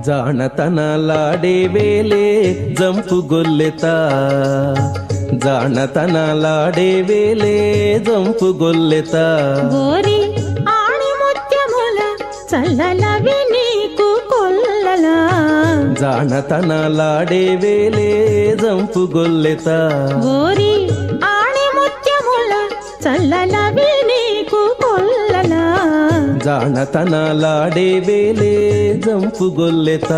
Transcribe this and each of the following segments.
ಜಾಣತನಲಾಡೆ ವೇಲೆ jump ಗೊಲ್ಲೆತ ಜಾಣತನಲಾಡೆ ವೇಲೆ jump గొల్లెత గోరి ఆణి ముత్యముల చల్లలవి నీకు కొల్లలా జాణతనలాడే వేలే జంపు గొల్లెత గోరి ఆణి ముత్యముల చల్లలవి నీకు కొల్లలా జాణతనలాడే వేలే జంపు గొల్లెత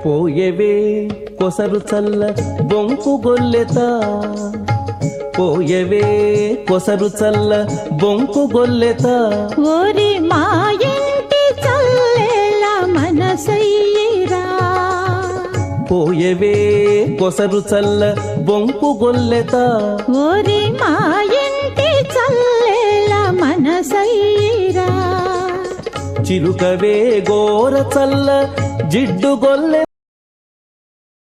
పోయవే కొసరు చల్ల బొంకు గొల్లెత పోయవే కొసరు చల్ల బొంకు గొల్లెత ఓరి మా ఇంటి చల్లేల మనసయ్యిరా పోయవే కొసరు చల్ల బొంకు గొల్లెత ఓరి మా ఇంటి చల్లేల మనసయ్యిరా చిలుకవే గోర చల్ల జిడ్డు గొల్లె